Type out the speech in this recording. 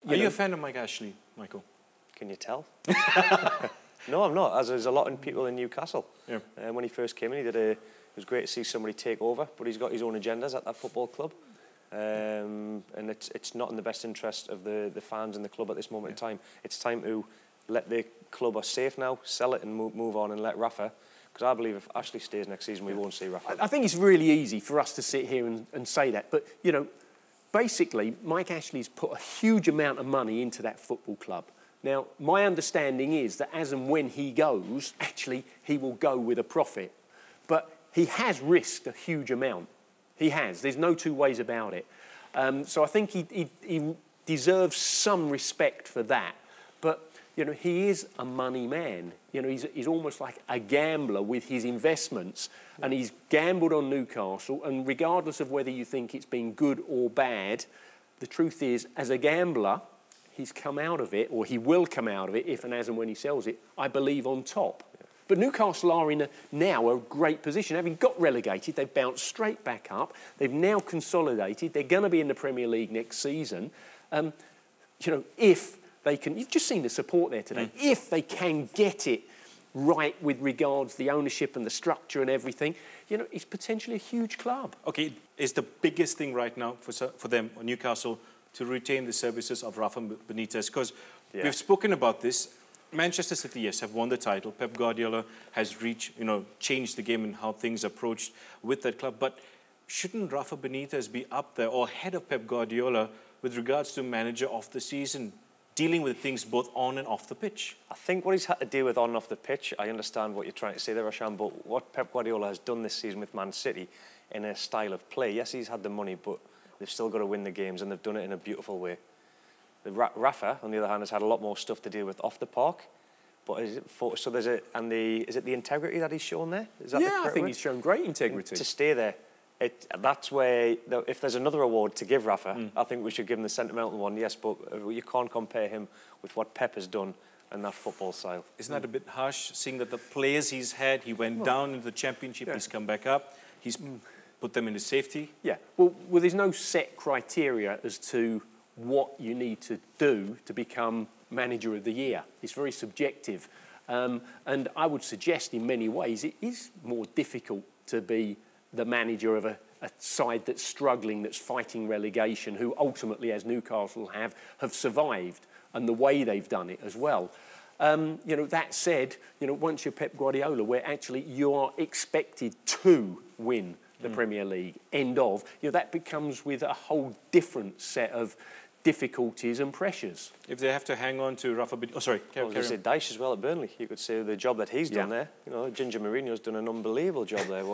Are you a fan of Mike Ashley, Michael? Can you tell? No, I'm not. As there's a lot of people in Newcastle. Yeah. When he first came in, it was great to see somebody take over, but he's got his own agendas at that football club. And it's not in the best interest of the fans and the club at this moment in time. It's time to let the club are safe now, sell it and move on and let Rafa, because I believe if Ashley stays next season, we won't see Rafa. I think it's really easy for us to sit here and say that, but, you know, basically, Mike Ashley's put a huge amount of money into that football club. Now, my understanding is that as and when he goes, actually, he will go with a profit. But he has risked a huge amount. He has. There's no two ways about it. So I think he deserves some respect for that. But, you know, he is a money man. You know, he's almost like a gambler with his investments. And he's gambled on Newcastle. And regardless of whether you think it's been good or bad, the truth is, as a gambler, he's come out of it, or he will come out of it, if and as and when he sells it, I believe, on top. But Newcastle are in now a great position. Having got relegated, they've bounced straight back up. They've now consolidated. They're going to be in the Premier League next season. You know, if they can... You've just seen the support there today. If they can get it right with regards to the ownership and the structure and everything, you know, it's potentially a huge club. Okay, is the biggest thing right now for them, or Newcastle, to retain the services of Rafa Benitez? Because we've spoken about this. Manchester City, yes, have won the title. Pep Guardiola has changed the game and how things are approached with that club. But shouldn't Rafa Benitez be up there or ahead of Pep Guardiola with regards to manager of the season, dealing with things both on and off the pitch? I think what he's had to deal with on and off the pitch, I understand what you're trying to say there, Roshan, but what Pep Guardiola has done this season with Man City in a style of play, yes, he's had the money, but they've still got to win the games, and they've done it in a beautiful way. Rafa, on the other hand, has had a lot more stuff to deal with off the park. But is it the integrity that he's shown there? Is that I think he's shown great integrity. And to stay there, that's where, if there's another award to give Rafa, I think we should give him the sentimental one, yes, but you can't compare him with what Pep has done and that football style. Isn't that a bit harsh, seeing that the players he's had, he went down into the Championship, he's come back up, he's put them into safety? Yeah, well, there's no set criteria as to what you need to do to become Manager of the Year. It's very subjective. And I would suggest in many ways it is more difficult to be the manager of a side that's struggling, that's fighting relegation, who ultimately, as Newcastle have survived, and the way they've done it as well. You know, that said, you know, once you're Pep Guardiola, where actually you are expected to win the Premier League, end of, you know, that becomes with a whole different set of difficulties and pressures. If they have to hang on to Rafa Benitez... Oh, sorry. Well, there's Dyche as well at Burnley. You could say the job that he's done there. You know, Ginger Mourinho's done an unbelievable job there.